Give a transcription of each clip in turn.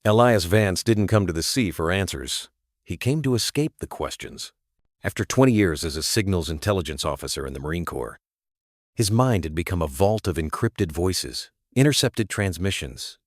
Elias Vance didn't come to the sea for answers. He came to escape the questions. After 20 years as a signals intelligence officer in the Marine Corps, his mind had become a vault of encrypted voices, intercepted transmissions,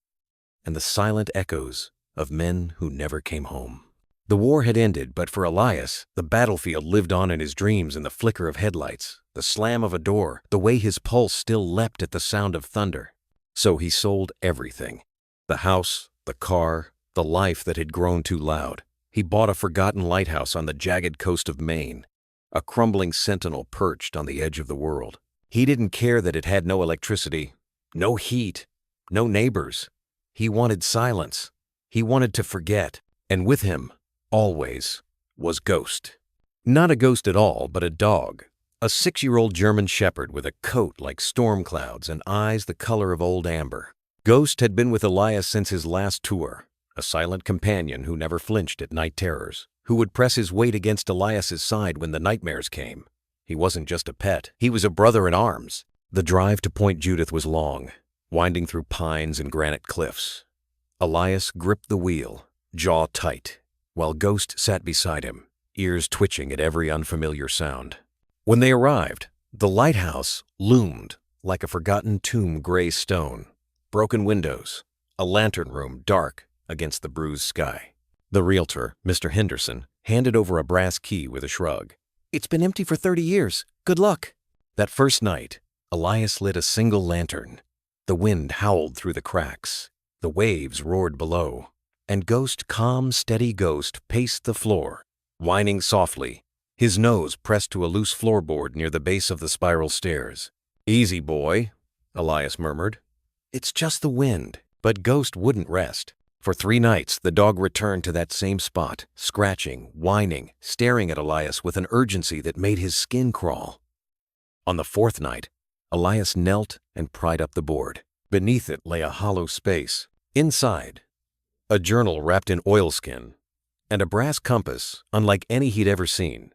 and the silent echoes of men who never came home. The war had ended, but for Elias, the battlefield lived on in his dreams in the flicker of headlights, the slam of a door, the way his pulse still leapt at the sound of thunder. So he sold everything. The house, the car, the life that had grown too loud. He bought a forgotten lighthouse on the jagged coast of Maine, a crumbling sentinel perched on the edge of the world. He didn't care that it had no electricity, no heat, no neighbors. He wanted silence. He wanted to forget. And with him, always, was Ghost. Not a ghost at all, but a dog. A 6-year-old German shepherd with a coat like storm clouds and eyes the color of old amber. Ghost had been with Elias since his last tour, a silent companion who never flinched at night terrors, who would press his weight against Elias's side when the nightmares came. He wasn't just a pet, he was a brother in arms. The drive to Point Judith was long, winding through pines and granite cliffs. Elias gripped the wheel, jaw tight, while Ghost sat beside him, ears twitching at every unfamiliar sound. When they arrived, the lighthouse loomed like a forgotten tomb gray stone. Broken windows, a lantern room dark against the bruised sky. The realtor, Mr. Henderson, handed over a brass key with a shrug. "It's been empty for 30 years. Good luck." That first night, Elias lit a single lantern. The wind howled through the cracks. The waves roared below. And Ghost, calm, steady Ghost, paced the floor, whining softly, his nose pressed to a loose floorboard near the base of the spiral stairs. "Easy, boy," Elias murmured. "It's just the wind." But Ghost wouldn't rest. For 3 nights, the dog returned to that same spot, scratching, whining, staring at Elias with an urgency that made his skin crawl. On the 4th night, Elias knelt and pried up the board. Beneath it lay a hollow space. Inside, a journal wrapped in oilskin and a brass compass unlike any he'd ever seen.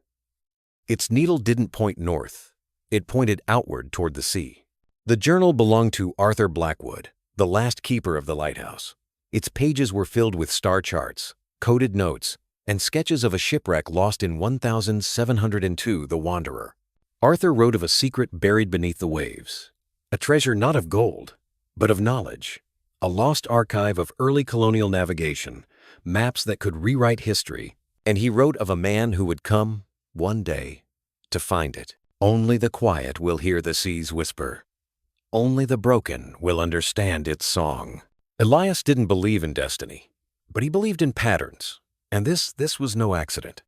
Its needle didn't point north. It pointed outward toward the sea. The journal belonged to Arthur Blackwood, the last keeper of the lighthouse. Its pages were filled with star charts, coded notes, and sketches of a shipwreck lost in 1702, the Wanderer. Arthur wrote of a secret buried beneath the waves, a treasure not of gold, but of knowledge, a lost archive of early colonial navigation, maps that could rewrite history, and he wrote of a man who would come, one day, to find it. Only the quiet will hear the seas whisper. Only the broken will understand its song. Elias didn't believe in destiny, but he believed in patterns, and this was no accident.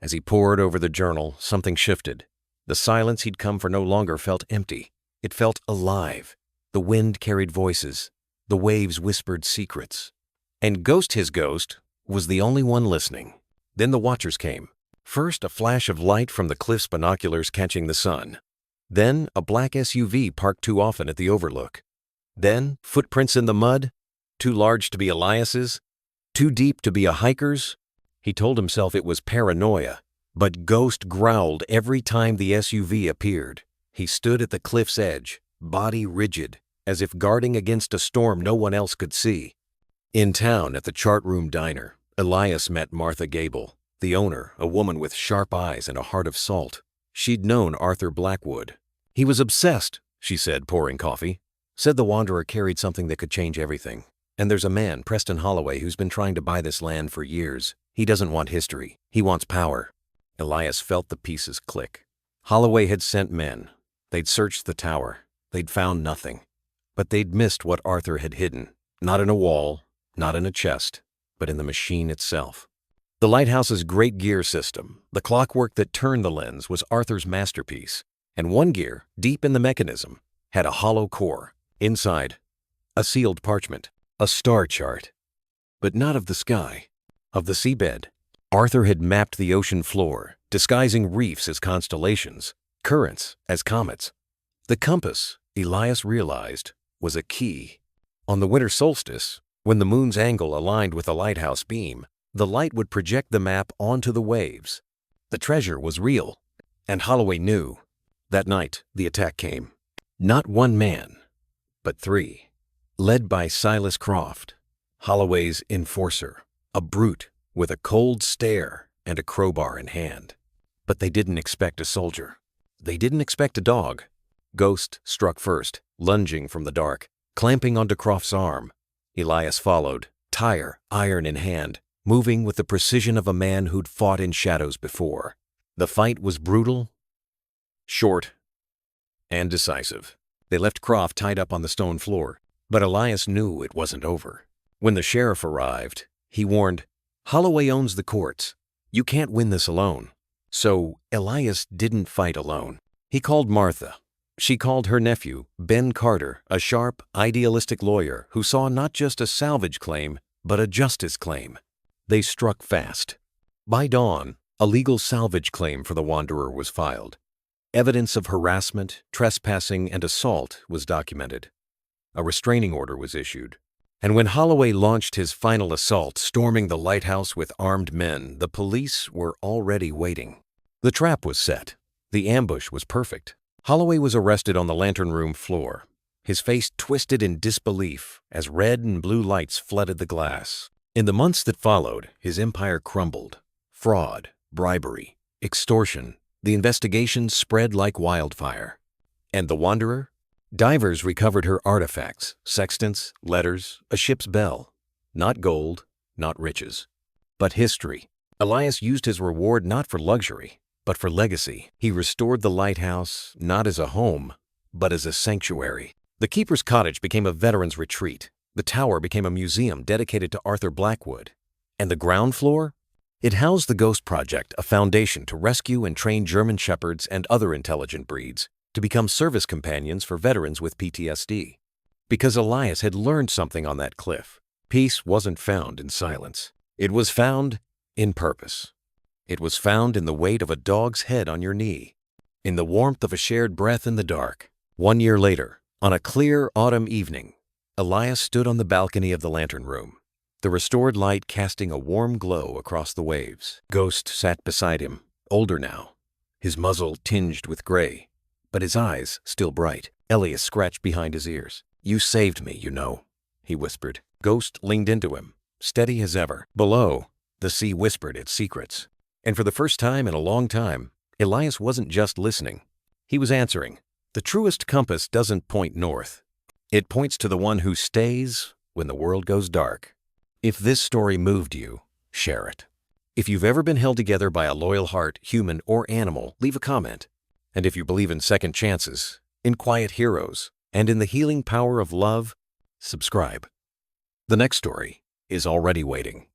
As he pored over the journal, something shifted. The silence he'd come for no longer felt empty. It felt alive. The wind carried voices. The waves whispered secrets. And Ghost, his ghost, was the only one listening. Then the watchers came. First, a flash of light from the cliff's binoculars catching the sun. Then, a black SUV parked too often at the overlook. Then, footprints in the mud, too large to be Elias's, too deep to be a hiker's. He told himself it was paranoia, but Ghost growled every time the SUV appeared. He stood at the cliff's edge, body rigid, as if guarding against a storm no one else could see. In town, at the chart room diner, Elias met Martha Gable, the owner, a woman with sharp eyes and a heart of salt. She'd known Arthur Blackwood. "He was obsessed," she said, pouring coffee. "Said the Wanderer carried something that could change everything. And there's a man, Preston Holloway, who's been trying to buy this land for years. He doesn't want history. He wants power." Elias felt the pieces click. Holloway had sent men. They'd searched the tower. They'd found nothing. But they'd missed what Arthur had hidden. Not in a wall, not in a chest, but in the machine itself. The lighthouse's great gear system, the clockwork that turned the lens, was Arthur's masterpiece. And one gear, deep in the mechanism, had a hollow core. Inside, a sealed parchment, a star chart. But not of the sky, of the seabed. Arthur had mapped the ocean floor, disguising reefs as constellations, currents as comets. The compass, Elias realized, was a key. On the winter solstice, when the moon's angle aligned with the lighthouse beam, the light would project the map onto the waves. The treasure was real, and Holloway knew. That night, the attack came. Not one man, but 3. Led by Silas Croft, Holloway's enforcer, a brute with a cold stare and a crowbar in hand. But they didn't expect a soldier. They didn't expect a dog. Ghost struck first, lunging from the dark, clamping onto Croft's arm. Elias followed, tire, iron in hand, moving with the precision of a man who'd fought in shadows before. The fight was brutal, short, and decisive. They left Croft tied up on the stone floor, but Elias knew it wasn't over. When the sheriff arrived, he warned, "Holloway owns the courts. You can't win this alone." So Elias didn't fight alone. He called Martha. She called her nephew, Ben Carter, a sharp, idealistic lawyer who saw not just a salvage claim, but a justice claim. They struck fast. By dawn, a legal salvage claim for the wanderer was filed. Evidence of harassment, trespassing, and assault was documented. A restraining order was issued. And when Holloway launched his final assault, storming the Lighthouse with armed men, the police were already waiting. The trap was set. The ambush was perfect. Holloway was arrested on the lantern room floor, his face twisted in disbelief as red and blue lights flooded the glass. In the months that followed, his empire crumbled. Fraud, bribery, extortion. The investigation spread like wildfire. And the wanderer? Divers recovered her artifacts, sextants, letters, a ship's bell. Not gold, not riches, but history. Elias used his reward not for luxury, but for legacy. He restored the lighthouse not as a home, but as a sanctuary. The keeper's cottage became a veteran's retreat. The tower became a museum dedicated to Arthur Blackwood. And the ground floor? It housed the Ghost Project, a foundation to rescue and train German shepherds and other intelligent breeds to become service companions for veterans with PTSD. Because Elias had learned something on that cliff. Peace wasn't found in silence. It was found in purpose. It was found in the weight of a dog's head on your knee, in the warmth of a shared breath in the dark. 1 year later, on a clear autumn evening, Elias stood on the balcony of the lantern room, the restored light casting a warm glow across the waves. Ghost sat beside him, older now, his muzzle tinged with gray, but his eyes still bright. Elias scratched behind his ears. "You saved me, you know," he whispered. Ghost leaned into him, steady as ever. Below, the sea whispered its secrets. And for the first time in a long time, Elias wasn't just listening. He was answering. The truest compass doesn't point north. It points to the one who stays when the world goes dark. If this story moved you, share it. If you've ever been held together by a loyal heart, human or animal, leave a comment. And if you believe in second chances, in quiet heroes, and in the healing power of love, subscribe. The next story is already waiting.